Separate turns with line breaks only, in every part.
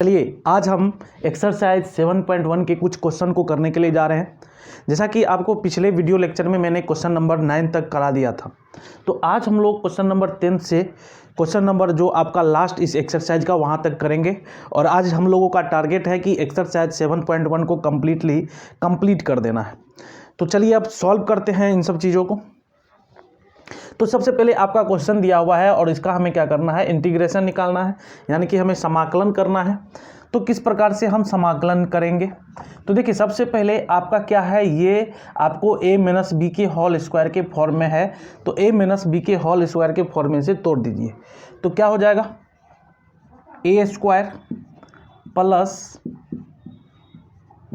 चलिए आज हम एक्सरसाइज 7.1 के कुछ क्वेश्चन को करने के लिए जा रहे हैं। जैसा कि आपको पिछले वीडियो लेक्चर में मैंने क्वेश्चन नंबर 9 तक करा दिया था, तो आज हम लोग क्वेश्चन नंबर 10 से क्वेश्चन नंबर जो आपका लास्ट इस एक्सरसाइज का वहाँ तक करेंगे। और आज हम लोगों का टारगेट है कि एक्सरसाइज 7.1 को कंप्लीट कर देना है। तो चलिए अब सॉल्व करते हैं इन सब चीज़ों को। तो सबसे पहले आपका क्वेश्चन दिया हुआ है और इसका हमें क्या करना है, इंटीग्रेशन निकालना है, यानी कि हमें समाकलन करना है। तो किस प्रकार से हम समाकलन करेंगे, तो देखिए सबसे पहले आपका क्या है, ये आपको a - b के होल स्क्वायर के फॉर्म में है, तो a - b के होल स्क्वायर के फॉर्म में से तोड़ दीजिए। तो क्या हो जाएगा, a square plus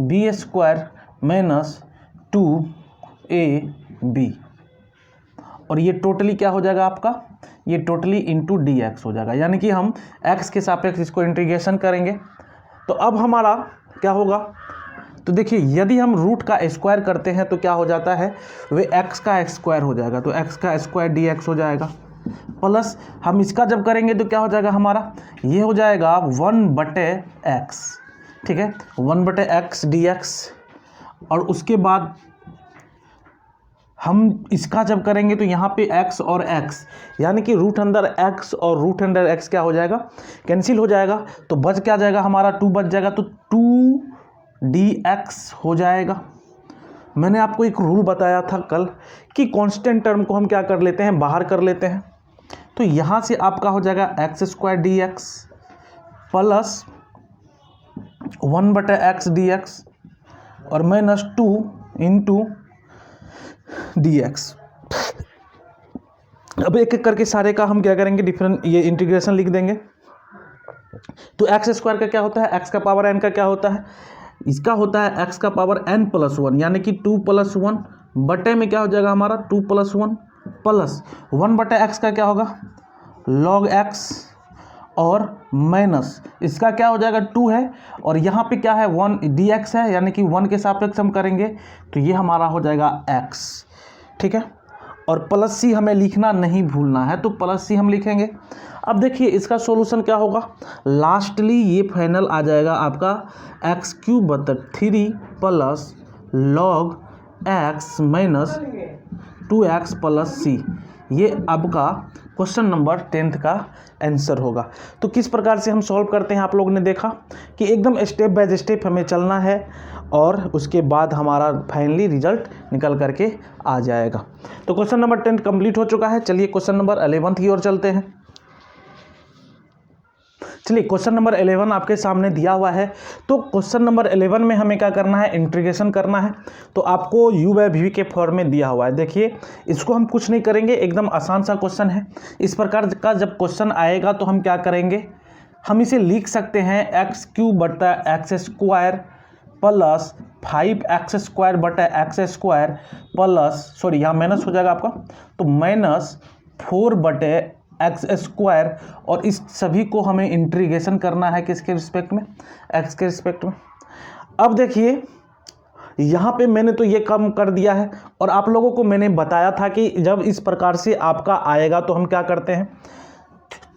b square minus 2ab, और ये टोटली क्या हो जाएगा आपका, ये टोटली इंटू dx हो जाएगा, यानी कि हम x के सापेक्ष इसको इंटीग्रेशन करेंगे। तो अब हमारा क्या होगा, तो देखिए यदि हम रूट का स्क्वायर करते हैं तो क्या हो जाता है, वे x का स्क्वायर हो जाएगा, तो x का स्क्वायर dx हो जाएगा, प्लस हम इसका जब करेंगे तो क्या हो जाएगा हमारा, ये हो जाएगा 1/x, ठीक है, 1/x dx। और उसके बाद हम इसका जब करेंगे तो यहाँ पे x और x, यानी कि रूट अंदर x और रूट अंडर x क्या हो जाएगा, कैंसिल हो जाएगा, तो बच क्या जाएगा हमारा, 2 बच जाएगा, तो 2dx हो जाएगा। मैंने आपको एक रूल बताया था कल कि कांस्टेंट टर्म को हम क्या कर लेते हैं, बाहर कर लेते हैं। तो यहाँ से आपका हो जाएगा x² dx plus 1/x dx और माइनस 2 इंटू dx। अब एक एक करके सारे का हम क्या करेंगे, डिफरेंट ये इंटीग्रेशन लिख देंगे। तो x स्क्वायर का क्या होता है, x का पावर n का क्या होता है, इसका होता है x का पावर n + 1, यानी कि 2 + 1 बटे में क्या हो जाएगा हमारा 2 + 1 प्लस 1/x का क्या होगा log x, और माइनस इसका क्या हो जाएगा 2 है, और यहाँ पे क्या है 1 dx है, यानी कि 1 के सापेक्ष हम करेंगे तो ये हमारा हो जाएगा x, ठीक है। और प्लस c हमें लिखना नहीं भूलना है, तो प्लस c हम लिखेंगे। अब देखिए इसका सॉल्यूशन क्या होगा, लास्टली ये फाइनल आ जाएगा आपका x³ plus log x minus 2x plus c। ये आपका क्वेश्चन नंबर 10 का आंसर होगा। तो किस प्रकार से हम सॉल्व करते हैं, आप लोगों ने देखा कि एकदम स्टेप बाय स्टेप हमें चलना है, और उसके बाद हमारा फाइनली रिजल्ट निकल करके आ जाएगा। तो क्वेश्चन नंबर 10 कंप्लीट हो चुका है। चलिए क्वेश्चन नंबर 11 की ओर चलते हैं। चलिए क्वेश्चन नंबर 11 आपके सामने दिया हुआ है। तो क्वेश्चन नंबर 11 में हमें क्या करना है, इंटीग्रेशन करना है। तो आपको u/v के फॉर्म में दिया हुआ है। देखिए इसको हम कुछ नहीं करेंगे, एकदम आसान सा क्वेश्चन है। इस प्रकार का जब क्वेश्चन आएगा तो हम क्या करेंगे, हम इसे लिख सकते हैं x³ plus 5x² plus, sorry यहाँ माइनस हो जाएगा आपका, तो माइनस 4/x², और इस सभी को हमें इंटीग्रेशन करना है किसके रिस्पेक्ट में, x के रिस्पेक्ट में। अब देखिए यहाँ पे मैंने तो ये कम कर दिया है, और आप लोगों को मैंने बताया था कि जब इस प्रकार से आपका आएगा तो हम क्या करते हैं।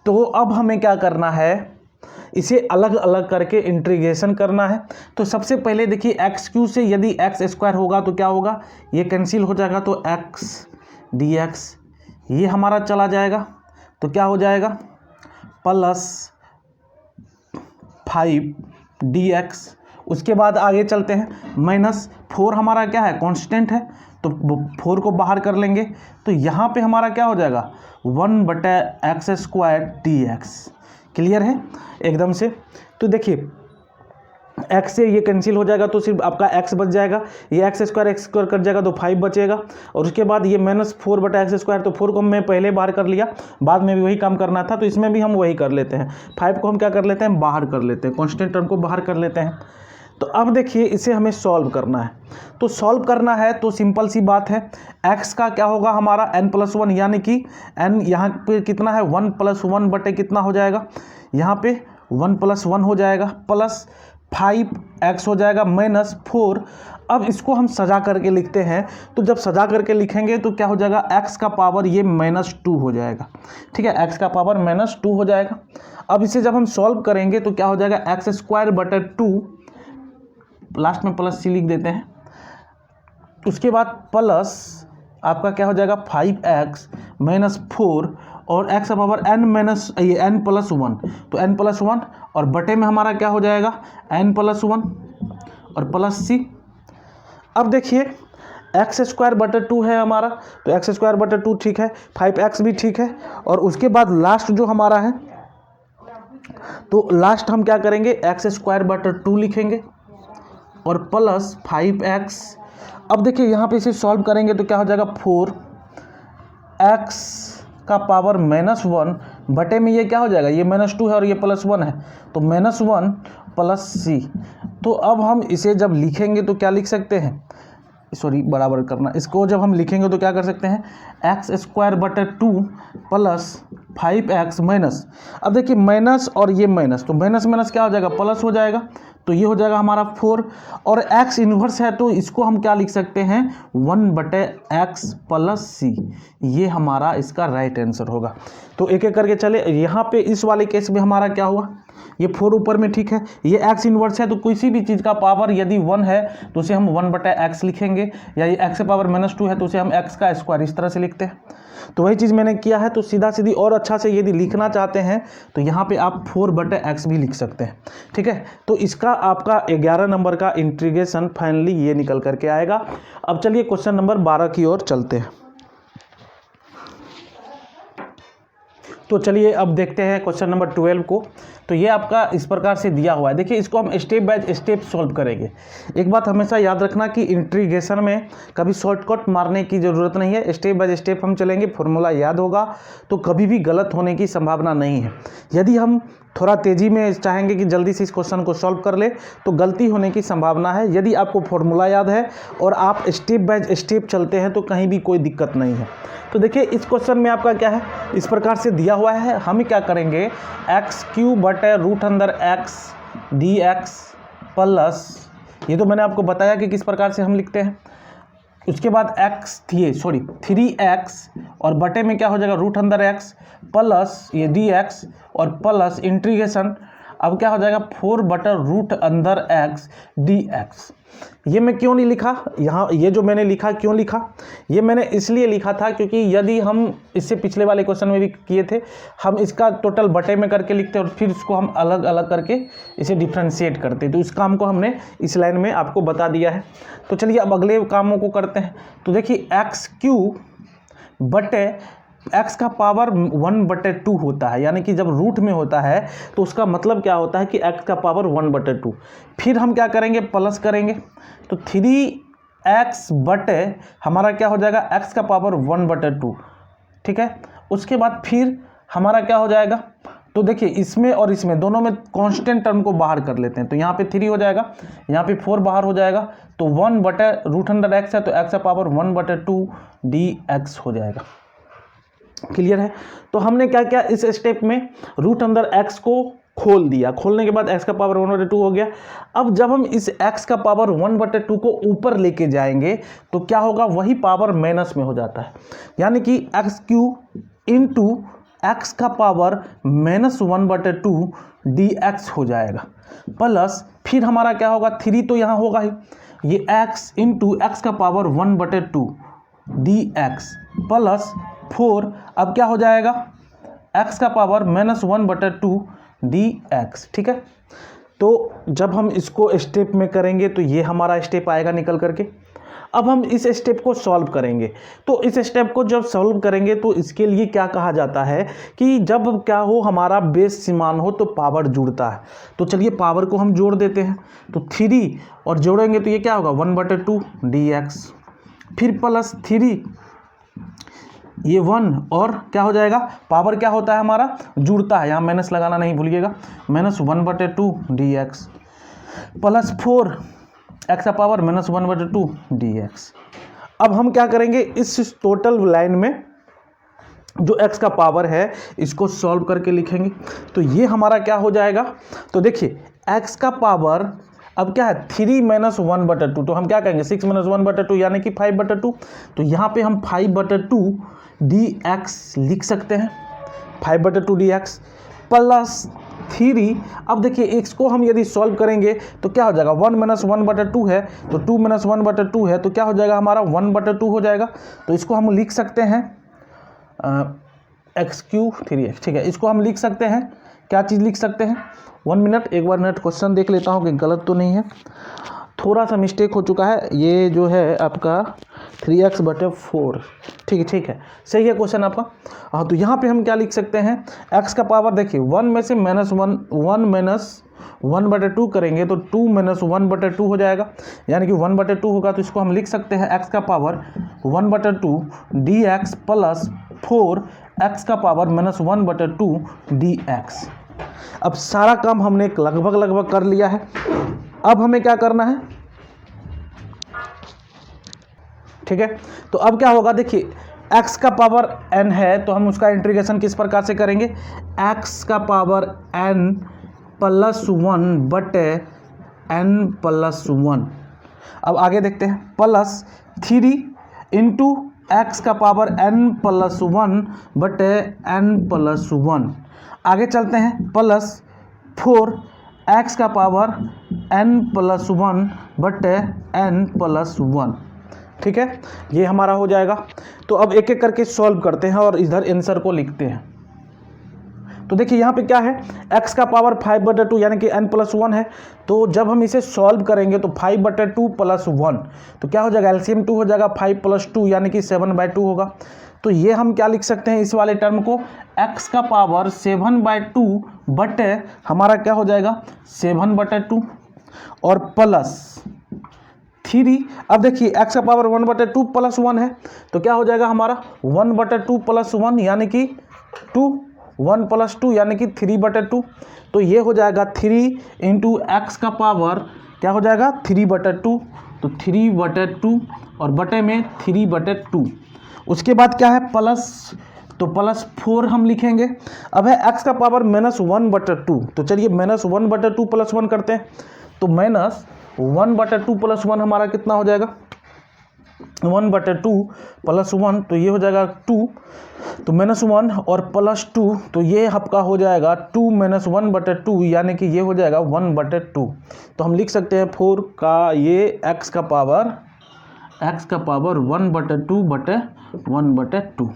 तो अब हमें क्या करना है, इसे अलग अलग करके इंटीग्रेशन करना है। तो सबसे पहले देखिए x³ से यदि x² होगा तो क्या होगा, ये कैंसिल हो जाएगा, तो x dx ये हमारा चला जाएगा, तो क्या हो जाएगा प्लस 5dx। उसके बाद आगे चलते हैं, माइनस 4 हमारा क्या है, कांस्टेंट है, तो 4 को बाहर कर लेंगे, तो यहाँ पे हमारा क्या हो जाएगा 1/x² dx। क्लियर है एकदम से। तो देखिए x से ये कैंसिल हो जाएगा, तो सिर्फ आपका x बच जाएगा, ये x² कट जाएगा तो 5 बचेगा, और उसके बाद ये माइनस 4/x², तो 4 को मैं पहले बाहर कर लिया, बाद में भी वही काम करना था, तो इसमें भी हम वही कर लेते हैं। 5 को हम क्या कर लेते हैं, बाहर कर लेते हैं, कांस्टेंट टर्म को बाहर कर लेते हैं। तो अब देखिए इसे हमें सॉल्व करना है। तो सॉल्व करना है तो सिंपल सी बात है, x का क्या होगा हमारा n+1, यानी कि n यहाँ पे कितना है 1 + 1 बटे कितना हो जाएगा, यहाँ पे 1 + 1 हो जाएगा, प्लस 5x हो जाएगा माइनस 4, अब इसको हम सजा करके लिखते हैं, तो जब सजा करके लिखेंगे तो क्या हो जाएगा, x का पावर ये -2 हो जाएगा। ठीक है, x का पावर -2 हो जाएगा। अब इसे जब हम सॉल्व करेंगे तो क्या हो जाएगा, x²/2, लास्ट में प्लस c लिख देते हैं, उसके बाद प्लस आपका क्या हो जाएगा 5x - 4 और x का पावर n+1, तो n+1 और बटे में हमारा क्या हो जाएगा n+1 और प्लस c। अब देखिए x²/2 है हमारा, तो x²/2 ठीक है, 5x भी ठीक है, और उसके बाद लास्ट जो हमारा है, तो लास्ट हम क्या करेंगे, x²/2 लिखेंगे और प्लस 5x। अब देखिए यहाँ पे इसे सॉल्व करेंगे तो क्या हो जाएगा 4x का पावर -1 बटे में ये क्या हो जाएगा, ये -2 है और ये +1 है, तो -1 प्लस c। तो अब हम इसे जब लिखेंगे तो क्या लिख सकते हैं, सॉरी बराबर करना, इसको जब हम लिखेंगे तो क्या कर सकते हैं, x²/2 प्लस 5x माइनस, अब देखिए माइनस और ये माइनस, तो माइनस माइनस क्या हो जाएगा, प्लस हो जाएगा, तो ये हो जाएगा हमारा 4, और x इन्वर्स है तो इसको हम क्या लिख सकते हैं 1/x प्लस c, ये हमारा इसका राइट आंसर होगा। तो एक एक करके चले, यहाँ पे इस वाले केस में हमारा क्या हुआ, ये 4 ऊपर में ठीक है, ये x इन्वर्स है तो किसी भी चीज़ का पावर यदि 1 है तो उसे हम 1/x लिखेंगे, या ये x का पावर -2 है तो उसे हम x का स्क्वायर इस तरह से लिखते हैं। तो वही चीज़ मैंने किया है, तो सीधा सीधी और अच्छा से यदि लिखना चाहते हैं तो यहाँ पे आप 4/x भी लिख सकते हैं। ठीक है, तो इसका आपका 11 नंबर का इंटीग्रेशन फाइनली ये निकल करके आएगा। अब चलिए क्वेश्चन नंबर 12 की ओर चलते हैं। तो चलिए अब देखते हैं क्वेश्चन नंबर 12 को। तो ये आपका इस प्रकार से दिया हुआ है, देखिए इसको हम स्टेप बाय स्टेप सॉल्व करेंगे। एक बात हमेशा याद रखना कि इंटीग्रेशन में कभी शॉर्टकट मारने की ज़रूरत नहीं है, स्टेप बाय स्टेप हम चलेंगे, फॉर्मूला याद होगा तो कभी भी गलत होने की संभावना नहीं है। यदि हम थोड़ा तेज़ी में चाहेंगे कि जल्दी से इस क्वेश्चन को सॉल्व कर ले तो गलती होने की संभावना है। यदि आपको फॉर्मूला याद है और आप स्टेप बाय स्टेप चलते हैं तो कहीं भी कोई दिक्कत नहीं है। तो देखिए इस क्वेश्चन में आपका क्या है, इस प्रकार से दिया हुआ है, हम क्या करेंगे x³ x dx प्लस, ये तो मैंने आपको बताया कि किस प्रकार से हम लिखते हैं, उसके बाद 3x और बटे में क्या हो जाएगा √x प्लस ये dx और प्लस इंटीग्रेशन, अब क्या हो जाएगा 4/√x dx। ये मैं क्यों नहीं लिखा यहाँ, ये जो मैंने लिखा क्यों लिखा, ये मैंने इसलिए लिखा था क्योंकि यदि हम इससे पिछले वाले क्वेश्चन में भी किए थे, हम इसका टोटल बटे में करके लिखते और फिर इसको हम अलग अलग करके इसे डिफ्रेंशिएट करते, तो इस काम को हमने इस लाइन में आपको बता दिया है। तो चलिए अब अगले कामों को करते हैं। तो देखिए x का पावर 1/2 होता है, यानी कि जब रूट में होता है तो उसका मतलब क्या होता है कि x का पावर 1/2। फिर हम क्या करेंगे, प्लस करेंगे, तो 3x बटे हमारा क्या हो जाएगा x का पावर 1/2। ठीक है, उसके बाद फिर हमारा क्या हो जाएगा, तो देखिए इसमें और इसमें दोनों में कांस्टेंट टर्म को बाहर कर लेते हैं, तो यहाँ पे 3 हो जाएगा, यहाँ पे 4 बाहर हो जाएगा, तो 1/√x है तो x का पावर 1/2 dx हो जाएगा। क्लियर है। तो हमने क्या किया, इस स्टेप में √x को खोल दिया, खोलने के बाद x का पावर 1/2 हो गया। अब जब हम इस x का पावर 1/2 को ऊपर लेके जाएंगे तो क्या होगा, वही पावर माइनस में हो जाता है, यानी कि x³ इंटू x का पावर -1/2 dx हो जाएगा, प्लस फिर हमारा क्या होगा, 3 तो यहाँ होगा ही, ये x इंटू x का पावर 1/2 dx प्लस 4, अब क्या हो जाएगा x का पावर -1/2 dx। ठीक है, तो जब हम इसको स्टेप में करेंगे तो ये हमारा स्टेप आएगा निकल करके। अब हम इस स्टेप को सॉल्व करेंगे, तो इस स्टेप को जब सॉल्व करेंगे तो इसके लिए क्या कहा जाता है कि जब क्या हो, हमारा बेस समान हो तो पावर जुड़ता है। तो चलिए पावर को हम जोड़ देते हैं, तो 3 और जोड़ेंगे तो ये क्या होगा 1/2 dx, फिर प्लस 3 ये 1 और क्या हो जाएगा, पावर क्या होता है हमारा, जुड़ता है, यहाँ माइनस लगाना नहीं भूलिएगा, -1/2 dx प्लस 4 x का पावर -1/2 dx। अब हम क्या करेंगे, इस टोटल लाइन में जो x का पावर है इसको सॉल्व करके लिखेंगे, तो ये हमारा क्या हो जाएगा, तो देखिए x का पावर अब क्या है 3 माइनस 1/2, तो हम क्या कहेंगे 6 माइनस 1/2 यानी कि 5/2। तो यहाँ पे हम 5/2 dx लिख सकते हैं, 5/2 dx प्लस 3। अब देखिए इसको हम यदि सॉल्व करेंगे तो क्या हो जाएगा, 1 माइनस 1/2 है तो 2 माइनस 1/2 है तो क्या हो जाएगा हमारा 1/2 हो जाएगा। तो इसको हम लिख सकते हैं x³ 3x, ठीक है। इसको हम लिख सकते हैं, क्या चीज़ लिख सकते हैं, 1 मिनट, एक बार नेट क्वेश्चन देख लेता हूँ कि गलत तो नहीं है, थोड़ा सा मिस्टेक हो चुका है। ये जो है आपका 3x/4, ठीक है, सही है क्वेश्चन आपका। हाँ, तो यहाँ पे हम क्या लिख सकते हैं, x का पावर देखिए 1 में से -1 माइनस 1/2 करेंगे तो 2 माइनस 1/2 हो जाएगा, यानी कि 1/2 होगा। तो इसको हम लिख सकते हैं x का पावर 1/2 dx प्लस 4 x का पावर -1/2 dx। अब सारा काम हमने लगभग कर लिया है। अब हमें क्या करना है, ठीक है। तो अब क्या होगा, देखिए x का पावर n है तो हम उसका इंटीग्रेशन किस प्रकार से करेंगे, x का पावर n प्लस 1 बटे n प्लस 1। अब आगे देखते हैं, प्लस 3 इंटू एक्स का पावर n प्लस 1 बटे n प्लस 1। आगे चलते हैं, प्लस 4 x का पावर n प्लस 1 बटे n प्लस 1, ठीक है। ये हमारा हो जाएगा। तो अब एक एक करके सॉल्व करते हैं और इधर आंसर को लिखते हैं। तो देखिए यहाँ पे क्या है, x का पावर 5/2 यानी कि n प्लस 1 है। तो जब हम इसे सॉल्व करेंगे तो 5/2 प्लस 1 तो क्या हो जाएगा, एलसीएम 2 हो जाएगा, 5 प्लस 2 यानी कि 7/2 होगा। तो ये हम क्या लिख सकते हैं, इस वाले टर्म को x का पावर 7/2 बटे हमारा क्या हो जाएगा 7/2 और प्लस 3। अब देखिए x का पावर 1/2 प्लस 1 है तो क्या हो जाएगा हमारा 1/2 प्लस 1 यानी कि 2, 1 प्लस 2 यानी कि 3/2। तो ये हो जाएगा 3 इंटू एक्स का पावर क्या हो जाएगा 3/2, तो 3/2 और बटे में 3/2। उसके बाद क्या है प्लस, तो प्लस 4 हम लिखेंगे। अब है x का पावर -1/2, तो चलिए -1/2 प्लस 1 करते हैं। तो -1/2 प्लस 1 हमारा कितना हो जाएगा, 1/2 प्लस 1 तो ये हो जाएगा 2, तो -1 और प्लस 2 तो ये आपका हो जाएगा 2 माइनस 1/2 यानी कि ये हो जाएगा 1/2। तो हम लिख सकते हैं 4 का ये x का पावर 1/2 बटे 1/2,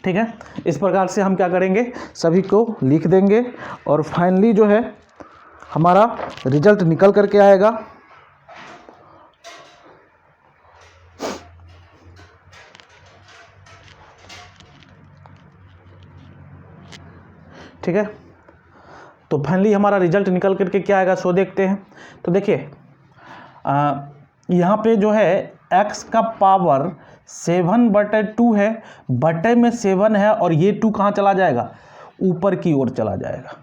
ठीक है। इस प्रकार से हम क्या करेंगे, सभी को लिख देंगे और फाइनली जो है हमारा रिजल्ट निकल करके आएगा। ठीक है, तो फाइनली हमारा रिजल्ट निकल करके क्या आएगा सो देखते हैं। तो देखिए यहाँ पे जो है x का पावर 7/2 है, बटे में 7 है और ये 2 कहाँ चला जाएगा, ऊपर की ओर चला जाएगा,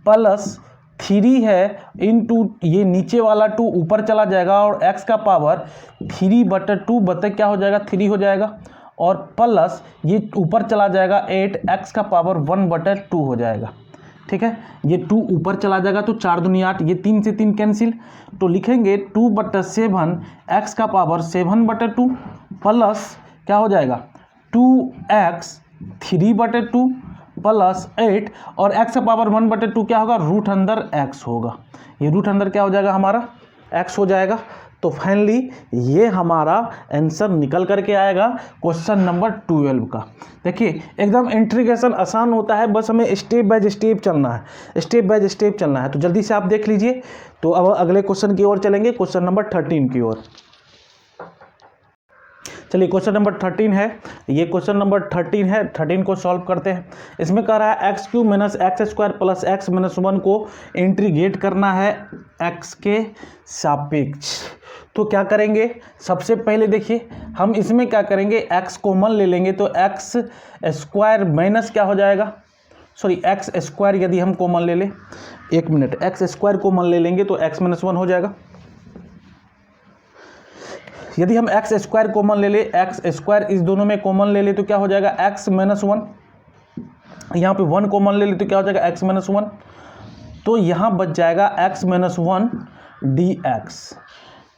प्लस 3 है इंटू ये नीचे वाला 2 ऊपर चला जाएगा और x का पावर 3/2 बटे क्या हो जाएगा 3 हो जाएगा और प्लस ये ऊपर चला जाएगा 8, x का पावर 1/2 हो जाएगा, ठीक है। ये 2 ऊपर चला जाएगा तो 4 दूनी 8, ये 3 से 3 कैंसिल, तो लिखेंगे 2/7 x का पावर 7/2 प्लस क्या हो जाएगा 2x 3/2 प्लस 8 और x का पावर 1/2 क्या होगा रूट अंदर x होगा, ये रूट अंदर क्या हो जाएगा हमारा x हो जाएगा। तो फाइनली ये हमारा आंसर निकल करके आएगा क्वेश्चन नंबर 12 का। देखिए एकदम इंटीग्रेशन आसान होता है, बस हमें स्टेप बाय स्टेप चलना है, स्टेप बाय स्टेप चलना है। तो जल्दी से आप देख लीजिए। तो अब अगले क्वेश्चन की ओर चलेंगे, क्वेश्चन नंबर 13 की ओर। चलिए क्वेश्चन नंबर 13 है, ये क्वेश्चन नंबर 13 है, 13 को सॉल्व करते हैं। इसमें कह रहा है x³ minus x² plus x minus 1 को इंटीग्रेट करना है x के सापेक्ष। तो क्या करेंगे, सबसे पहले देखिए हम इसमें क्या करेंगे, x कॉमन ले लेंगे तो x² माइनस क्या हो जाएगा, सॉरी x² यदि हम कॉमन ले लें, एक मिनट, x² कॉमन ले लेंगे तो x माइनस 1 हो जाएगा। यदि हम x² कॉमन ले ले, x² इस दोनों में कॉमन ले ले तो क्या हो जाएगा x माइनस 1, यहाँ पे 1 कॉमन ले ले तो क्या हो जाएगा x माइनस 1, तो यहाँ बच जाएगा x माइनस 1 डी एक्स।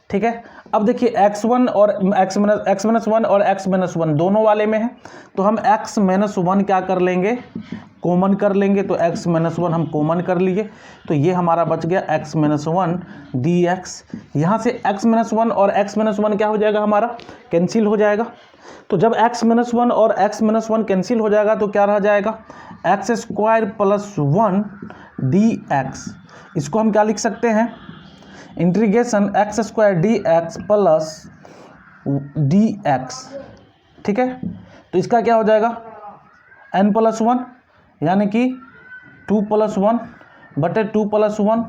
ठीक है, अब देखिए x1 और x माइनस वन और x माइनस वन दोनों वाले में है, तो हम x माइनस वन क्या कर लेंगे, कॉमन कर लेंगे। तो x माइनस वन हम कॉमन कर लिए, तो ये हमारा बच गया x minus one D x. यहाँ से x माइनस वन और x माइनस वन क्या हो जाएगा, हमारा कैंसिल हो जाएगा। तो जब x माइनस वन और x माइनस वन कैंसिल हो जाएगा तो क्या रह जाएगा, x square plus one D x. इसको हम क्या लिख सकते हैं, integration x square D x plus D x. ठीक है, तो इसका क्या हो जाएगा, n प्लस वन यानी कि 2 प्लस वन बटे 2 plus one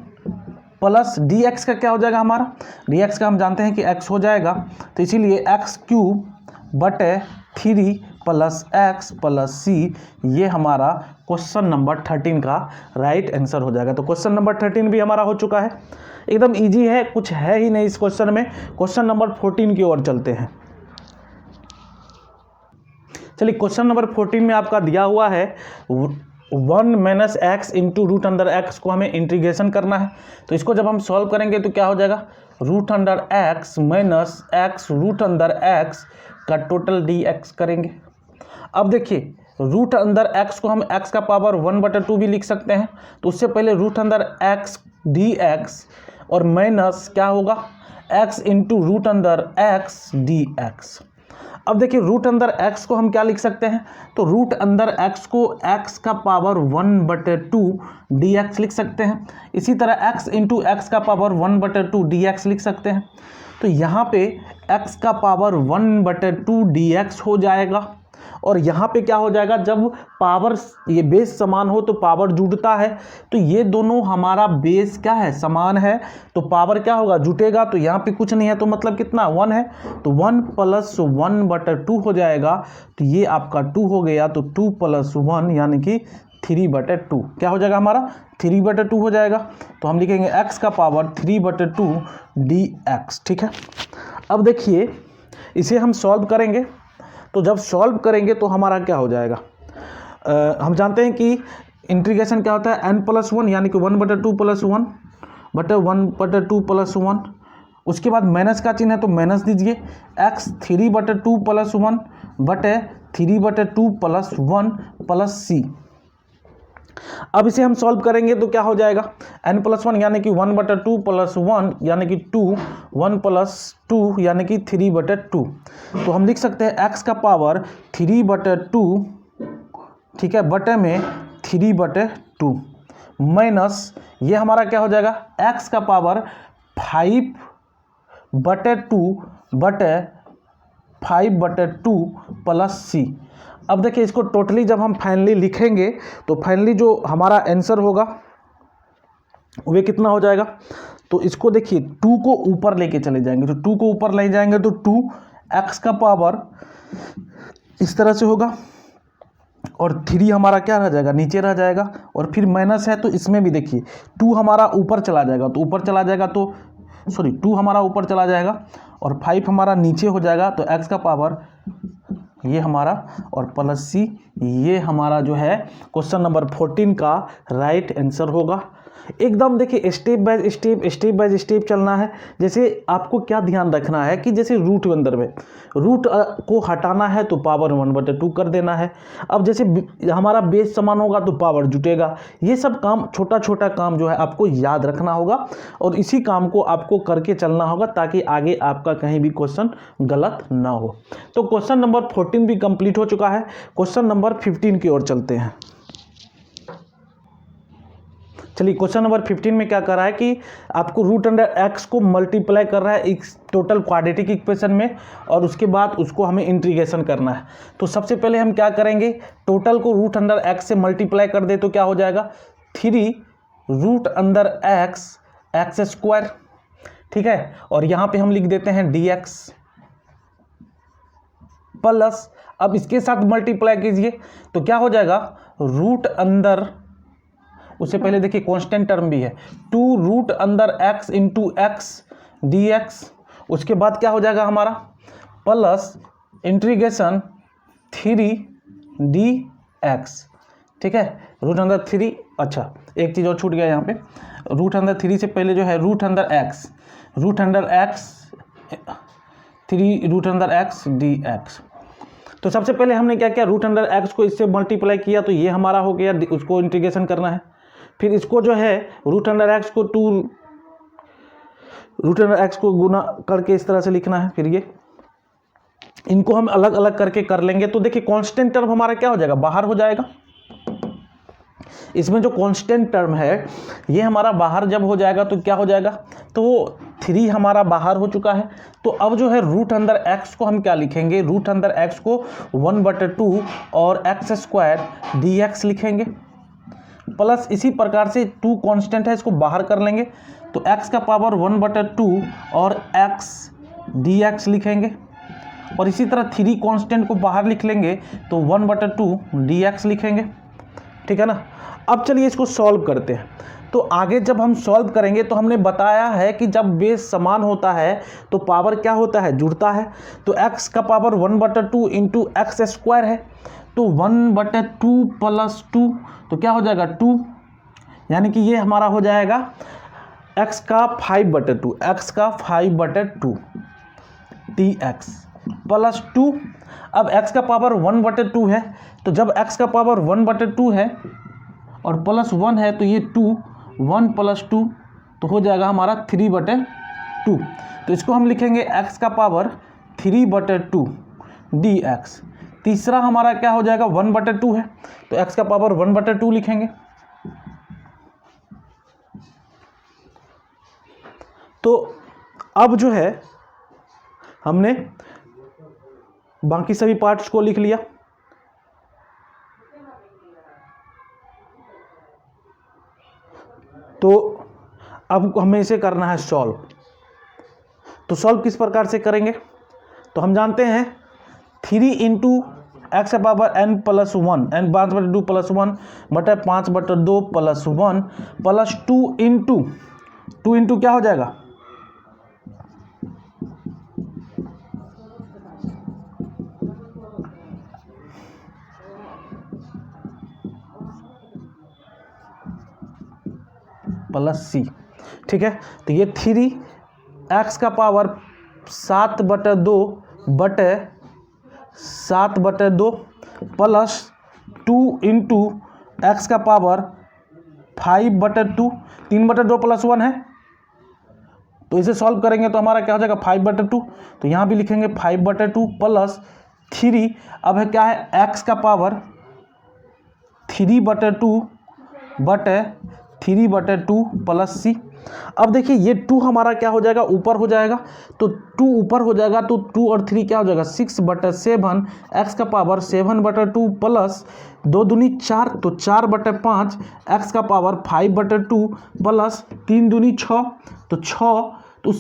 plus D x का क्या हो जाएगा, हमारा डी एक्स का हम जानते हैं कि x हो जाएगा, तो इसीलिए एक्स क्यूब बटे 3 प्लस एक्स प्लस सी, ये हमारा क्वेश्चन नंबर 13 का राइट आंसर हो जाएगा। तो क्वेश्चन नंबर 13 भी हमारा हो चुका है, एकदम इजी है, कुछ है ही नहीं इस क्वेश्चन में। क्वेश्चन नंबर 14 की ओर चलते हैं। चलिए, क्वेश्चन नंबर 14 में आपका दिया हुआ है 1 minus x into root under x को हमें इंटीग्रेशन करना है। तो इसको जब हम सॉल्व करेंगे तो क्या हो जाएगा, root under x minus x root under x का टोटल डी एक्स करेंगे। अब देखिए, रूट अंदर एक्स को हम एक्स का पावर 1/2 भी लिख सकते हैं, तो उससे पहले रूट अंदर एक्स डी एक्स और माइनस क्या होगा, x इंटू रूट अंदर एक्स डी एक्स। अब देखिए, रूट अंदर x को हम क्या लिख सकते हैं, तो रूट अंदर x को x का पावर 1/2 डी एक्स लिख सकते हैं। इसी तरह x इंटू एक्स का पावर 1/2 डी एक्स लिख सकते हैं। तो यहाँ पे x का पावर 1/2 डी एक्स हो जाएगा, और यहाँ पे क्या हो जाएगा, जब पावर ये बेस समान हो तो पावर जुड़ता है, तो ये दोनों हमारा बेस क्या है, समान है, तो पावर क्या होगा, जुटेगा। तो यहाँ पे कुछ नहीं है, तो मतलब कितना 1 है, तो 1 प्लस 1/2 हो जाएगा, तो ये आपका 2 हो गया, तो 2 प्लस 1 यानी कि 3/2 क्या हो जाएगा, हमारा 3/2 हो जाएगा। तो हम लिखेंगे x का पावर 3/2 डी एक्स। ठीक है, अब देखिए इसे हम सॉल्व करेंगे, तो जब सॉल्व करेंगे तो हमारा क्या हो जाएगा, हम जानते हैं कि इंटीग्रेशन क्या होता है, n प्लस वन यानी कि 1/2 प्लस 1 बटे 1/2 प्लस 1, उसके बाद माइनस का चिन्ह है तो माइनस दीजिए, x 3/2 प्लस 1 बटे 3/2 प्लस 1 प्लस सी। अब इसे हम सॉल्व करेंगे तो क्या हो जाएगा, n प्लस 1 यानी कि 1/2 प्लस 1 यानी कि 2, 1 प्लस 2 यानी कि 3/2। तो हम लिख सकते हैं x का पावर 3/2, ठीक है, बटे में 3/2 माइनस ये हमारा क्या हो जाएगा, x का पावर 5/2 बटे 5/2 प्लस सी। अब देखिए, इसको टोटली जब हम फाइनली लिखेंगे तो फाइनली जो हमारा आंसर होगा वो कितना हो जाएगा, तो इसको देखिए 2 को ऊपर लेके चले जाएंगे, तो 2 को ऊपर ले जाएंगे तो 2x का पावर इस तरह से होगा, और 3 हमारा क्या रह जाएगा, नीचे रह जाएगा, और फिर माइनस है तो इसमें भी देखिए 2 हमारा ऊपर चला जाएगा, तो ऊपर चला जाएगा तो 2 हमारा ऊपर चला जाएगा और 5 हमारा नीचे हो जाएगा, तो x का पावर ये हमारा और प्लस सी, ये हमारा जो है क्वेश्चन नंबर 14 का राइट आंसर होगा। एकदम देखिए स्टेप बाय स्टेप चलना है। जैसे आपको क्या ध्यान रखना है कि जैसे रूट अंदर में रूट को हटाना है तो पावर 1/2 कर देना है। अब जैसे हमारा बेस समान होगा तो पावर जुटेगा। ये सब काम छोटा छोटा काम जो है आपको याद रखना होगा और इसी काम को आपको करके चलना होगा ताकि आगे आपका कहीं भी क्वेश्चन गलत ना हो। तो क्वेश्चन नंबर 14 भी कंप्लीट हो चुका है। क्वेश्चन नंबर 15 की ओर चलते हैं। चलिए क्वेश्चन नंबर 15 में क्या कर रहा है कि आपको रूट अंडर एक्स को मल्टीप्लाई कर रहा है एक टोटल क्वाड्रेटिक इक्वेशन में और उसके बाद उसको हमें इंटीग्रेशन करना है। तो सबसे पहले हम क्या करेंगे, टोटल को रूट अंडर एक्स से मल्टीप्लाई कर दे तो क्या हो जाएगा 3 root under x x square, ठीक है, और यहाँ पे हम लिख देते हैं dx प्लस, अब इसके साथ मल्टीप्लाई कीजिए तो क्या हो जाएगा रूट अंदर, उससे पहले देखिए कांस्टेंट टर्म भी है 2 रूट अंदर x into x d x, उसके बाद क्या हो जाएगा हमारा प्लस इंटीग्रेशन 3 dx, ठीक है, रूट अंदर 3। अच्छा एक चीज़ और छूट गया यहाँ पे, रूट अंडर 3 से पहले जो है root under x 3 root under x d x. तो सबसे पहले हमने क्या किया, रूट अंडर एक्स को इससे मल्टीप्लाई किया, तो ये हमारा हो गया, उसको इंटीग्रेशन करना है। फिर इसको जो है रूट अंडर एक्स को रूट अंडर एक्स को गुना करके इस तरह से लिखना है। फिर ये इनको हम अलग अलग करके कर लेंगे। तो देखिए कांस्टेंट टर्म हमारा क्या हो जाएगा, बाहर हो जाएगा। इसमें जो कांस्टेंट टर्म है ये हमारा बाहर जब हो जाएगा तो क्या हो जाएगा, तो 3 हमारा बाहर हो चुका है। तो अब जो है रूट अंदर एक्स को हम क्या लिखेंगे, रूट अंदर एक्स को 1/2 और एक्स स्क्वायर डी एक्स लिखेंगे, प्लस इसी प्रकार से 2 कांस्टेंट है इसको बाहर कर लेंगे, तो x का पावर 1/2 और x डी एक्स लिखेंगे, और इसी तरह 3 कांस्टेंट को बाहर लिख लेंगे तो 1/2 डी एक्स लिखेंगे। ठीक है ना। अब चलिए इसको सॉल्व करते हैं। तो आगे जब हम सॉल्व करेंगे तो हमने बताया है कि जब बेस समान होता है तो पावर क्या होता है, जुड़ता है। तो x का पावर 1/2 इंटू एक्स स्क्वायर है, तो 1/2 प्लस 2 तो क्या हो जाएगा 2, यानी कि ये हमारा हो जाएगा x का 5/2 dx प्लस 2। अब x का पावर 1/2 है, तो जब x का पावर 1/2 है और प्लस 1 है तो ये 2, 1 प्लस 2 तो हो जाएगा हमारा 3/2। तो इसको हम लिखेंगे x का पावर 3/2 dx। तीसरा हमारा क्या हो जाएगा 1/2 है, तो x का पावर 1/2 लिखेंगे। तो अब जो है हमने बाकी सभी पार्ट्स को लिख लिया। तो अब हमें इसे करना है सॉल्व। तो सॉल्व किस प्रकार से करेंगे, तो हम जानते हैं 3 इंटू एक्स का power n plus 1 n 5/2 plus 1 बटा 5/2 प्लस 1 प्लस 2 इंटू क्या हो जाएगा, प्लस सी। ठीक है। तो ये 3 एक्स का पावर 7/2 बटे 7/2 प्लस 2 इंटू एक्स का पावर 5/2, 3/2 प्लस 1 है, तो इसे सॉल्व करेंगे तो हमारा क्या हो जाएगा 5/2। तो यहाँ भी लिखेंगे 5/2 प्लस 3। अब है क्या है एक्स का पावर 3/2 बटे 3/2 प्लस सी। अब देखिए ये 2 हमारा क्या हो जाएगा, ऊपर हो जाएगा, तो 2 ऊपर हो जाएगा तो 2 और 3 क्या हो जाएगा 6/7 एक्स का पावर 7/2 प्लस 2 दूनी 4 तो 4/5 एक्स का पावर 5/2 प्लस 3 दूनी 6 तो 6 तो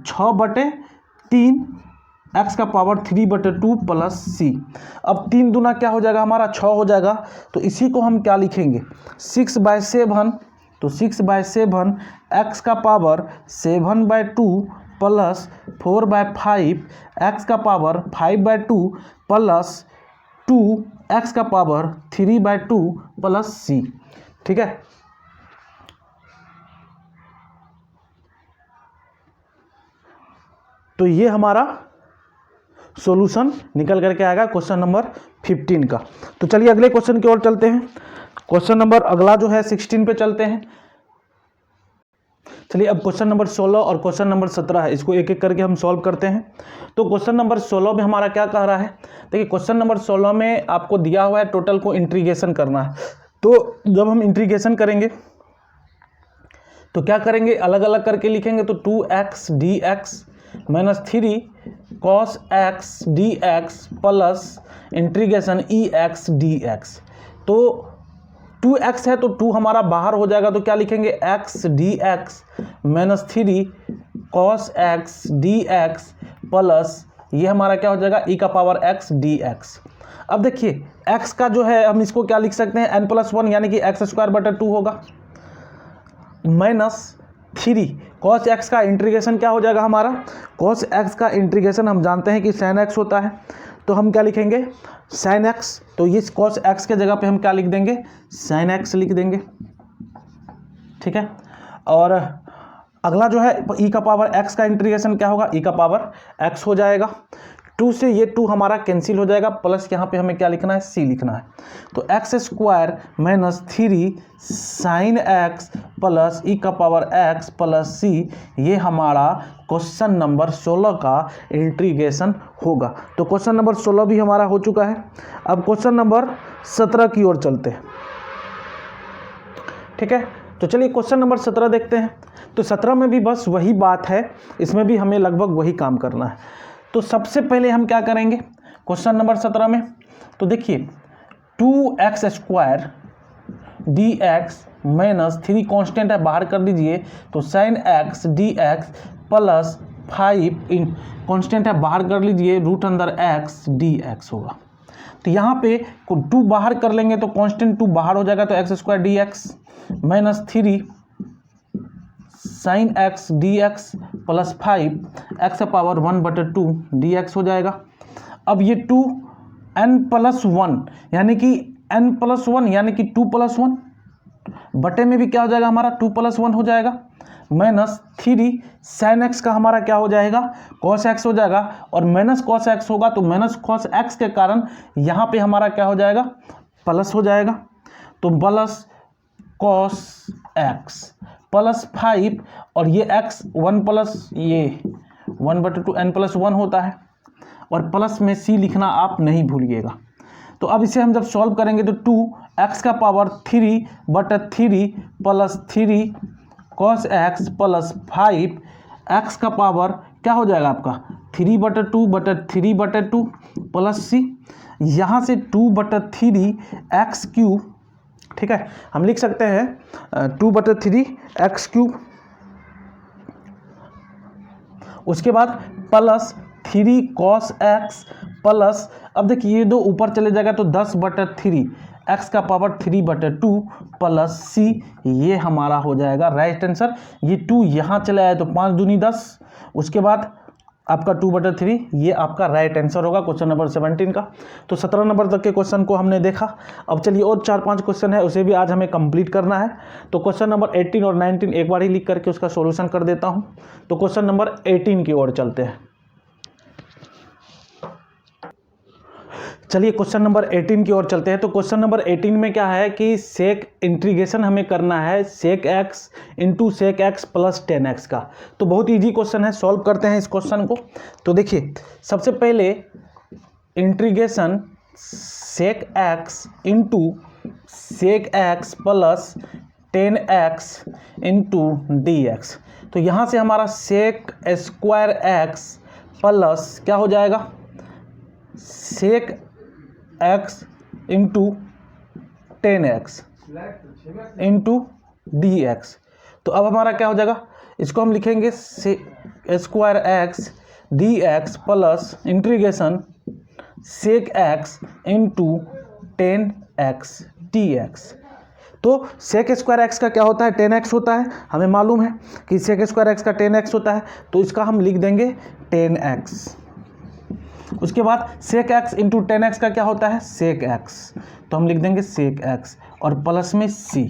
6/3 एक्स का पावर 3/2 प्लस सी। अब 3 दूना क्या हो जाएगा हमारा 6 हो जाएगा, तो इसी को हम क्या लिखेंगे 6/7, तो 6/7 एक्स का पावर 7/2 प्लस 4/5 एक्स का पावर 5/2 प्लस 2 एक्स का पावर 3/2 प्लस सी। ठीक है। तो ये हमारा सॉल्यूशन निकल करके आएगा क्वेश्चन नंबर 15 का। तो चलिए अगले क्वेश्चन की ओर चलते हैं। क्वेश्चन नंबर अगला जो है 16 पे चलते हैं। चलिए अब क्वेश्चन नंबर 16 और क्वेश्चन नंबर 17 है, इसको एक एक करके हम सॉल्व करते हैं। तो क्वेश्चन नंबर 16 में हमारा क्या कह रहा है, देखिए क्वेश्चन नंबर 16 में आपको दिया हुआ है टोटल को इंटीग्रेशन करना है। तो जब हम इंटीग्रेशन करेंगे तो क्या करेंगे, अलग अलग करके लिखेंगे। तो 2x dx minus 3 cos x dx plus integration ex dx। तो 2x है तो 2 हमारा बाहर हो जाएगा, तो क्या लिखेंगे x dx minus 3 cos x dx plus ये हमारा क्या हो जाएगा e का पावर x dx। अब देखिए x का जो है हम इसको क्या लिख सकते हैं n+1 यानी कि x²/2 होगा, माइनस 3 cos x का इंटीग्रेशन क्या हो जाएगा हमारा, cos x का इंटीग्रेशन हम जानते हैं कि sin x होता है, तो हम क्या लिखेंगे sin x। तो इस cos x के जगह पे हम क्या लिख देंगे sin x लिख देंगे। ठीक है। और अगला जो है e का पावर x का इंटीग्रेशन क्या होगा, e का पावर x हो जाएगा। 2 से ये 2 हमारा कैंसिल हो जाएगा, प्लस यहाँ पे हमें क्या लिखना है, c लिखना है। तो x square minus 3 sine x plus e का पावर x प्लस c, ये हमारा क्वेश्चन नंबर 16 का इंटीग्रेशन होगा। तो क्वेश्चन नंबर 16 भी हमारा हो चुका है। अब क्वेश्चन नंबर 17 की ओर चलते हैं, ठीक है। तो चलिए क्वेश्चन नंबर 17 देखते हैं। तो 17 में भी बस वही बात है, इसमें भी हमें लगभग वही काम करना है। तो सबसे पहले हम क्या करेंगे क्वेश्चन नंबर 17 में, तो देखिए 2x square D x minus 3 constant है, बाहर कर दीजिए। तो sine x d x plus 5 in constant है, बाहर कर लीजिए, रूट अंदर एक्स डी एक्स होगा। तो यहाँ पे 2 बाहर कर लेंगे तो कॉन्स्टेंट 2 बाहर हो जाएगा, तो x square D x minus 3 sine x d x plus 5 x का पावर 1/2 डी एक्स हो जाएगा। अब ये 2 n प्लस 1 यानी कि n प्लस 1 यानी कि 2 प्लस 1 बटे में भी क्या हो जाएगा हमारा 2 प्लस 1 हो जाएगा, माइनस 3 साइन एक्स का हमारा क्या हो जाएगा, कॉस एक्स हो जाएगा। और माइनस कॉस एक्स होगा तो माइनस कॉस एक्स के कारण यहाँ पे हमारा क्या हो जाएगा, प्लस हो जाएगा। तो प्लस कॉस एक्स प्लस 5 और ये x 1 प्लस ये 1/2 n प्लस 1 होता है, और प्लस में c लिखना आप नहीं भूलिएगा। तो अब इसे हम जब सॉल्व करेंगे तो 2x का power 3/3 plus 3 cos x plus 5 x का पावर क्या हो जाएगा आपका 3/2 प्लस c, यहाँ से 2/3 x क्यूब, ठीक है। हम लिख सकते हैं 2/3 x क्यूब, उसके बाद प्लस 3 cos x प्लस, अब देखिए ये 2 ऊपर चले जाएगा तो 10/3 x का पावर 3/2 प्लस c, ये हमारा हो जाएगा राइट आंसर। ये 2 यहाँ चले आए तो 5 दूनी 10, उसके बाद आपका 2/3, ये आपका राइट आंसर होगा क्वेश्चन नंबर 17 का। तो 17 नंबर तक के क्वेश्चन को हमने देखा। अब चलिए और 4-5 क्वेश्चन है, उसे भी आज हमें कंप्लीट करना है। तो क्वेश्चन नंबर 18 और 19 एक बार ही लिख करके उसका सॉल्यूशन कर देता हूं। तो क्वेश्चन नंबर 18 की ओर चलते हैं। चलिए क्वेश्चन नंबर 18 की ओर चलते हैं। तो क्वेश्चन नंबर 18 में क्या है कि सेक इंटीग्रेशन हमें करना है sec x into sec x plus 10x का। तो बहुत इजी क्वेश्चन है, सॉल्व करते हैं इस क्वेश्चन को। तो देखिए सबसे पहले integration sec x into sec x plus 10x into d x. तो यहाँ से हमारा सेक स्क्वायर एक्स प्लस क्या हो जाएगा, sec x into 10x into d x. तो अब हमारा क्या हो जाएगा, इसको हम लिखेंगे square x d x plus integration sec x into 10x d x. तो सेक स्क्वायर एक्स का क्या होता है, 10x होता है, हमें मालूम है कि सेक स्क्वायर एक्स का 10x होता है, तो इसका हम लिख देंगे 10x। उसके बाद सेक एक्स इंटू 10x का क्या होता है, सेक एक्स, तो हम लिख देंगे सेक एक्स और प्लस में c।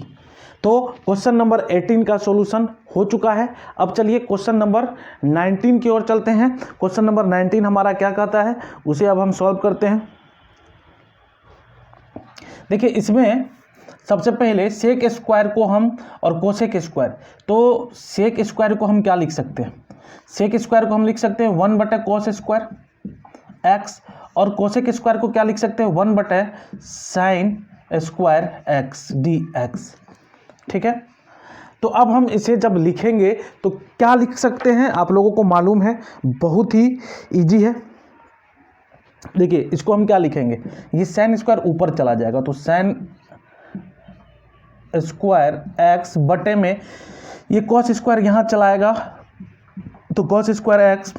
तो क्वेश्चन नंबर 18 का सॉल्यूशन हो चुका है। अब चलिए क्वेश्चन नंबर 19 की ओर चलते हैं। क्वेश्चन नंबर 19 हमारा क्या कहता है, उसे अब हम सॉल्व करते हैं। देखिए इसमें सबसे पहले सेक स्क्वायर को हम और कोसेक स्क्वायर, तो सेक स्क्वायर को हम क्या लिख सकते हैं, सेक स्क्वायर को हम लिख सकते हैं 1/cos स्क्वायर एक्स, और कोसेक स्क्वायर को क्या लिख सकते हैं 1/sin square x d x, ठीक है। तो अब हम इसे जब लिखेंगे तो क्या लिख सकते हैं, आप लोगों को मालूम है, बहुत ही इजी है। देखिए इसको हम क्या लिखेंगे, ये साइन स्क्वायर ऊपर चला जाएगा, तो साइन स्क्वायर एक्स बटे में ये कॉस स्क्वायर यहाँ चलाएगा, तो cos square x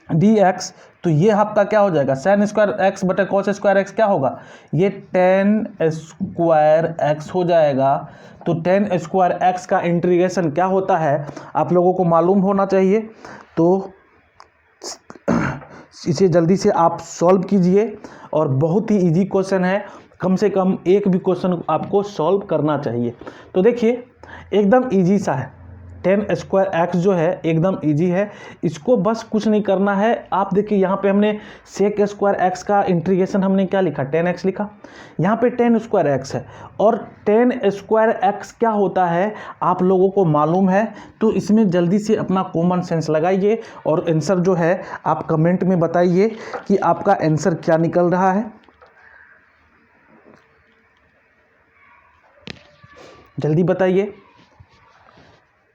d x. तो ये आपका क्या हो जाएगा, साइन स्क्वायर एक्स बटे कॉस स्क्वायर एक्स क्या होगा, ये 10 स्क्वायर एक्स हो जाएगा। तो 10 स्क्वायर एक्स का इंटीग्रेशन क्या होता है आप लोगों को मालूम होना चाहिए। तो इसे जल्दी से आप सॉल्व कीजिए, और बहुत ही इजी क्वेश्चन है, कम से कम एक भी क्वेश्चन आपको सॉल्व करना चाहिए। तो देखिए एकदम इजी सा है, टेन स्क्वायर एक्स जो है एकदम इजी है, इसको बस कुछ नहीं करना है। आप देखिए यहाँ पे हमने सेक स्क्वायर एक्स का इंटीग्रेशन हमने क्या लिखा, 10x लिखा, यहाँ पे 10 स्क्वायर एक्स है, और 10 स्क्वायर एक्स क्या होता है आप लोगों को मालूम है। तो इसमें जल्दी से अपना कॉमन सेंस लगाइए और आंसर जो है आप कमेंट में बताइए कि आपका आंसर क्या निकल रहा है। जल्दी बताइए,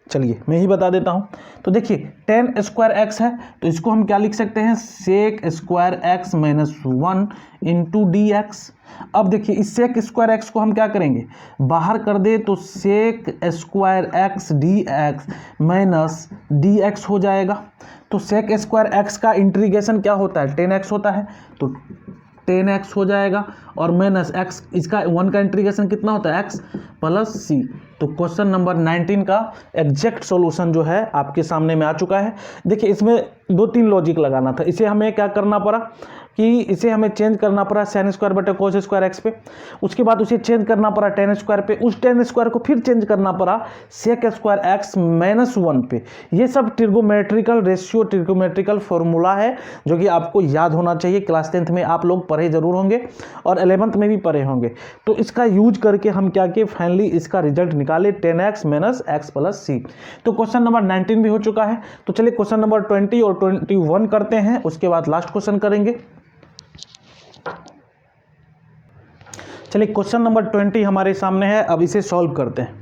चलिए मैं ही बता देता हूँ। तो देखिए 10 स्क्वायर एक्स है, तो इसको हम क्या लिख सकते हैं, sec square x minus 1 into d x. अब देखिए इस सेक स्क्वायर एक्स को हम क्या करेंगे, बाहर कर दे तो sec square x d x minus d x हो जाएगा। तो सेक स्क्वायर एक्स का इंटीग्रेशन क्या होता है, 10x होता है, तो 10x हो जाएगा, और माइनस x, इसका 1 का इंटीग्रेशन कितना होता है, x प्लस सी। तो क्वेश्चन नंबर 19 का एग्जैक्ट सॉल्यूशन जो है आपके सामने में आ चुका है। देखिए इसमें 2-3 लॉजिक लगाना था, इसे हमें क्या करना पड़ा कि इसे हमें चेंज करना पड़ा साइन स्क्वायर बटे कोस स्क्वायर एक्स पे, उसके बाद उसे चेंज करना पड़ा 10 स्क्वायर पे, उस 10 स्क्वायर को फिर चेंज करना पड़ा सेक स्क्वायर एक्स माइनस 1 पे। ये सब ट्रिगोमेट्रिकल रेशियो, ट्रिगोमेट्रिकल फॉर्मूला है जो कि आपको याद होना चाहिए। क्लास 10th में आप लोग पढ़े जरूर होंगे और 11th में भी पढ़े होंगे। तो इसका यूज करके हम क्या किए, फाइनली इसका रिजल्ट निकाले 10x माइनस एक्स प्लस सी। तो क्वेश्चन नंबर 19 भी हो चुका है। तो चलिए क्वेश्चन नंबर 20 और 21 करते हैं, उसके बाद लास्ट क्वेश्चन करेंगे। चलिए क्वेश्चन नंबर 20 हमारे सामने है, अब इसे सॉल्व करते हैं।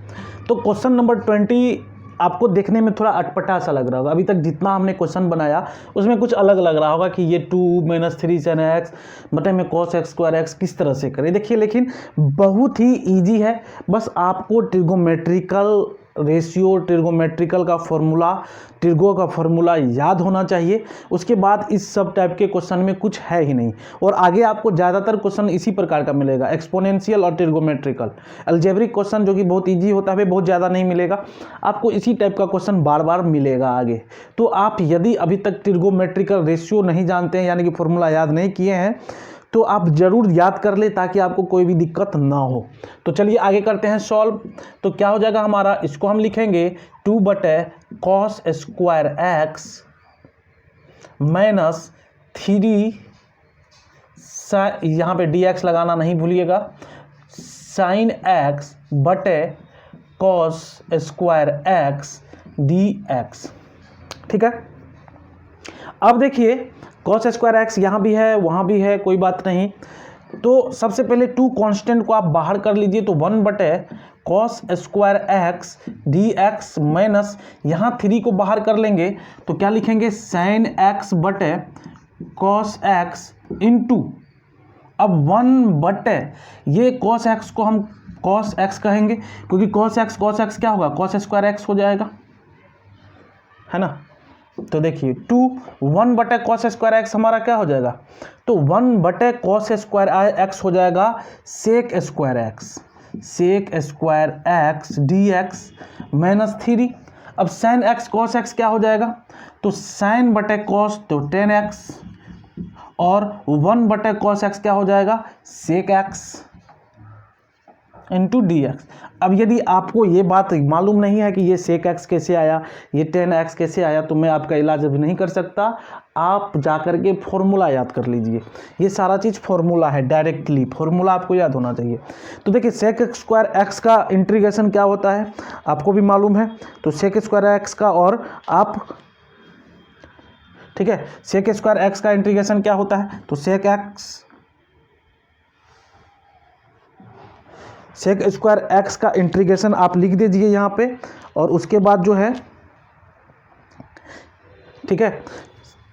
तो क्वेश्चन नंबर 20 आपको देखने में थोड़ा अटपटा सा लग रहा होगा, अभी तक जितना हमने क्वेश्चन बनाया उसमें कुछ अलग लग रहा होगा कि ये 2 माइनस 3 sin x बटे में cos x स्क्वायर एक्स किस तरह से करें। देखिए लेकिन बहुत ही ईजी है, बस आपको ट्रिगोमेट्रिकल रेशियो, ट्रिगोमेट्रिकल का फॉर्मूला, ट्रिगो का फॉर्मूला याद होना चाहिए। उसके बाद इस सब टाइप के क्वेश्चन में कुछ है ही नहीं, और आगे आपको ज़्यादातर क्वेश्चन इसी प्रकार का मिलेगा, एक्सपोनेंशियल और ट्रिगोमेट्रिकल। अलजेब्रिक क्वेश्चन जो कि बहुत ईजी होता है बहुत ज़्यादा नहीं मिलेगा आपको, इसी टाइप का क्वेश्चन बार बार मिलेगा आगे। तो आप यदि अभी तक ट्रिगोमेट्रिकल रेशियो नहीं जानते हैं, यानी कि फॉर्मूला याद नहीं किए हैं, तो आप जरूर याद कर ले ताकि आपको कोई भी दिक्कत ना हो। तो चलिए आगे करते हैं सॉल्व। तो क्या हो जाएगा हमारा, इसको हम लिखेंगे 2 बटे कॉस स्क्वायर एक्स माइनस 3, यहाँ पे डी एक्स लगाना नहीं भूलिएगा, साइन एक्स बटे cos square x d x. ठीक है, अब देखिए कॉस स्क्वायर एक्स यहाँ भी है वहाँ भी है, कोई बात नहीं। तो सबसे पहले 2 कांस्टेंट को आप बाहर कर लीजिए, तो 1 बटे cos square x d x minus यहाँ 3 को बाहर कर लेंगे तो क्या लिखेंगे, साइन एक्स बटे कॉस एक्स इंटू, अब 1 बटे ये कॉस एक्स को हम कॉस एक्स कहेंगे, क्योंकि कॉस एक्स क्या होगा, कॉस स्क्वायर एक्स हो जाएगा, है ना। तो देखिए 1 बटे कॉस स्क्वायर एक्स हमारा क्या हो जाएगा, तो 1 बटे कॉस स्क्वायर एक्स हो जाएगा sec square x d x minus 3। अब साइन एक्स कॉस एक्स क्या हो जाएगा, तो साइन बटे कॉस तो 10x, और 1 बटे कॉस एक्स क्या हो जाएगा, sec x into d x. अब यदि आपको ये बात मालूम नहीं है कि ये सेक एक्स कैसे आया, ये 10x कैसे आया, तो मैं आपका इलाज अभी नहीं कर सकता, आप जाकर के फॉर्मूला याद कर लीजिए। ये सारा चीज़ फॉर्मूला है, डायरेक्टली फॉर्मूला आपको याद होना चाहिए। तो देखिए सेक स्क्वायर एक्स का इंटीग्रेशन क्या होता है आपको भी मालूम है, तो सेक स्क्वायर एक्स का, और आप ठीक है, सेक स्क्वायर एक्स का इंटीग्रेशन क्या होता है, तो सेक स्क्वायर एक्स का इंटीग्रेशन आप लिख दीजिए यहाँ पे, और उसके बाद जो है ठीक है,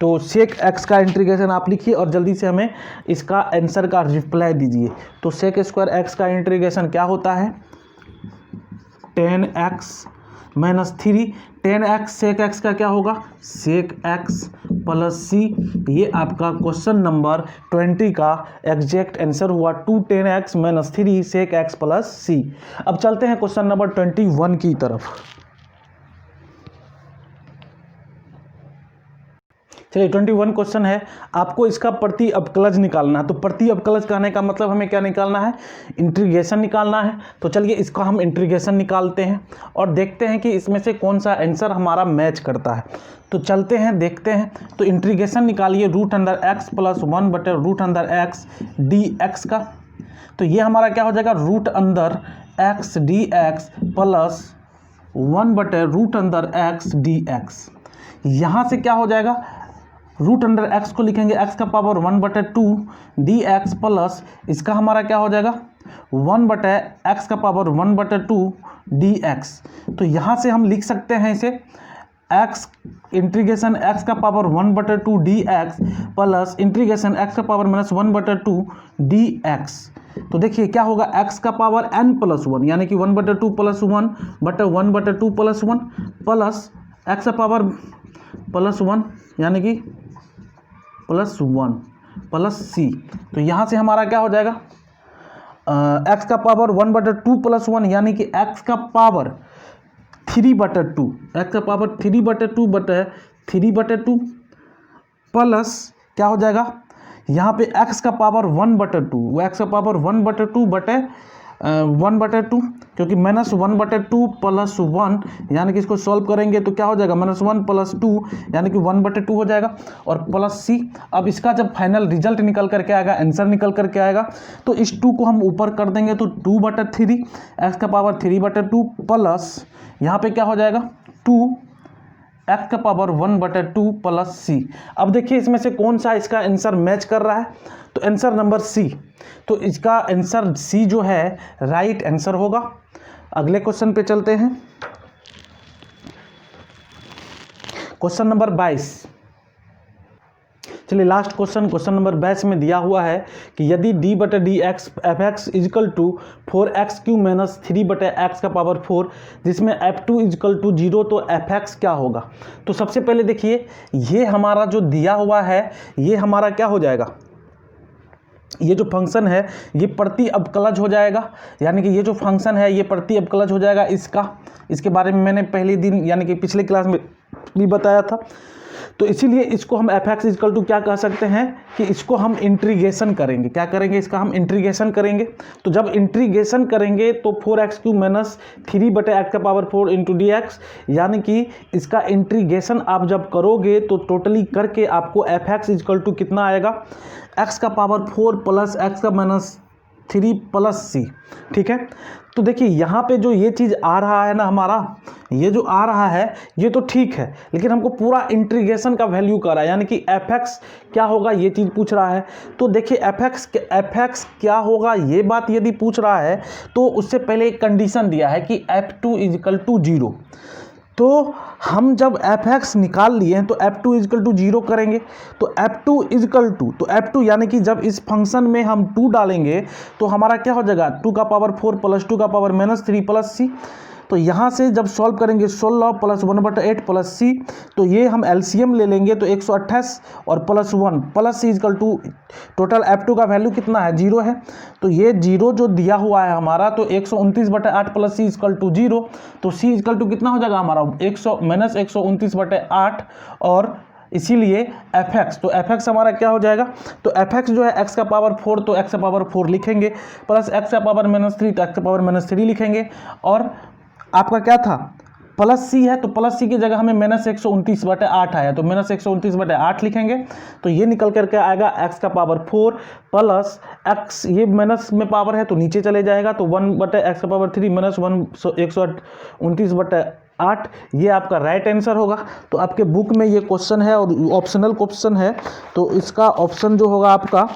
तो सेक एक्स का इंटीग्रेशन आप लिखिए और जल्दी से हमें इसका आंसर का रिप्लाई दीजिए। तो सेक स्क्वायर एक्स का इंटीग्रेशन क्या होता है, 10x माइनस 3, 10x सेक एक्स का क्या होगा, सेक एक्स प्लस सी। ये आपका क्वेश्चन नंबर 20 का एग्जैक्ट आंसर हुआ, 10x minus 3 sec x plus c. अब चलते हैं क्वेश्चन नंबर 21 की तरफ। चलिए 21 क्वेश्चन है, आपको इसका प्रति अवकलज निकालना है। तो प्रति अवकलज कहने का मतलब हमें क्या निकालना है, इंटीग्रेशन निकालना है। तो चलिए इसका हम इंटीग्रेशन निकालते हैं और देखते हैं कि इसमें से कौन सा आंसर हमारा मैच करता है। तो चलते हैं देखते हैं। तो इंटीग्रेशन निकालिए √x + 1/√x dx का। तो ये हमारा क्या हो जाएगा, √x dx + 1/√x dx। यहाँ से क्या हो जाएगा, √x को लिखेंगे x का पावर 1/2 dx प्लस इसका हमारा क्या हो जाएगा 1/x का पावर 1/2 dx। तो यहाँ से हम लिख सकते हैं इसे x इंटीग्रेशन x का power 1/2 dx plus integration x का पावर -1/2 dx। तो देखिए क्या होगा, x का पावर n+1 यानी कि 1/2 + 1/1/2 + 1 प्लस x का पावर +1 यानी कि +1 प्लस c। तो यहाँ से हमारा क्या हो जाएगा, x का पावर 1/2 + 1 यानी कि x का पावर 3/2, x का पावर 3/2 प्लस क्या हो जाएगा, यहाँ पे x का पावर 1/2, x का पावर 1/2 क्योंकि -1/2 + 1 यानी कि इसको सॉल्व करेंगे तो क्या हो जाएगा, -1 + 2 यानी कि 1/2 हो जाएगा और प्लस c। अब इसका जब फाइनल रिजल्ट निकल करके आएगा, आंसर निकल करके आएगा, तो इस 2 को हम ऊपर कर देंगे तो 2/3 x का पावर 3/2 प्लस यहाँ पे क्या हो जाएगा 2 x का पावर 1/2 प्लस c। अब देखिए इसमें से कौन सा इसका आंसर मैच कर रहा है, तो आंसर नंबर सी। तो इसका आंसर सी जो है राइट आंसर होगा। अगले क्वेश्चन पे चलते हैं, क्वेश्चन नंबर 22। चलिए लास्ट क्वेश्चन नंबर 22 में दिया हुआ है कि यदि d/dx f(x) = 4x³ - 3/x का पावर 4 जिसमें f2 = 0 तो f(x) क्या होगा। तो सबसे पहले देखिए ये हमारा जो दिया हुआ है ये हमारा क्या हो जाएगा, ये जो फंक्शन है ये प्रति अवकलज हो जाएगा, यानी कि ये जो फंक्शन है ये प्रति अवकलज हो जाएगा इसके बारे में मैंने पहले दिन यानी कि पिछले क्लास में भी बताया था। तो इसीलिए इसको हम f(x) = क्या कह सकते हैं कि इसको हम इंटीग्रेशन करेंगे। क्या करेंगे, इसका हम इंटीग्रेशन करेंगे। तो जब इंटीग्रेशन करेंगे तो 4x³ - 3/x का पावर 4 × dx यानी कि इसका इंटीग्रेशन आप जब करोगे तो टोटली करके आपको f(x) = कितना आएगा, x का पावर 4 प्लस x का -3 प्लस c। ठीक है, तो देखिए यहाँ पे जो ये चीज़ आ रहा है ना हमारा, ये जो आ रहा है ये तो ठीक है, लेकिन हमको पूरा इंटीग्रेशन का वैल्यू कर रहा है, यानी कि f(x) क्या होगा ये चीज़ पूछ रहा है। तो देखिए f(x) क्या होगा ये बात यदि पूछ रहा है तो उससे पहले एक कंडीशन दिया है कि f2 = 0। तो हम जब f(x) निकाल लिए हैं तो f2 = 0 करेंगे। तो f2 यानी कि जब इस फंक्शन में हम 2 डालेंगे तो हमारा क्या हो जाएगा 2 का पावर 4 प्लस 2 का पावर -3 प्लस c। तो यहाँ से जब सॉल्व करेंगे 16 प्लस 1/8 प्लस c, तो ये हम एलसीएम ले लेंगे तो 128 और plus 1 plus c = total f2 का वैल्यू कितना है 0 है। तो ये 0 जो दिया हुआ है हमारा, तो 129/8 प्लस c = 0। तो c = कितना हो जाएगा हमारा -129/8 और इसीलिए f(x), तो f(x) हमारा क्या हो जाएगा, तो f(x) जो है x का पावर 4 तो x का पावर 4 लिखेंगे प्लस x का पावर -3 तो x का पावर -3 लिखेंगे और आपका क्या था प्लस c है तो प्लस c की जगह हमें -129/8 आया तो -129/8 लिखेंगे। तो ये निकल करके आएगा x का पावर 4 प्लस x, ये माइनस में पावर है तो नीचे चले जाएगा तो 1/x का पावर 3 -129/8 ये आपका राइट आंसर होगा। तो आपके बुक में ये क्वेश्चन है और ऑप्शनल क्वेश्चन है, तो इसका ऑप्शन जो होगा आपका,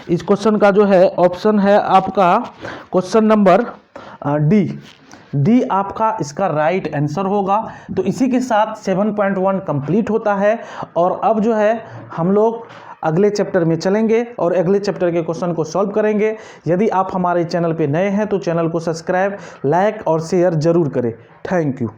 इस क्वेश्चन का जो है ऑप्शन है आपका क्वेश्चन नंबर डी आपका इसका राइट आंसर होगा। तो इसी के साथ 7.1 कंप्लीट होता है और अब जो है हम लोग अगले चैप्टर में चलेंगे और अगले चैप्टर के क्वेश्चन को सॉल्व करेंगे। यदि आप हमारे चैनल पे नए हैं तो चैनल को सब्सक्राइब, लाइक और शेयर जरूर करें। Thank you.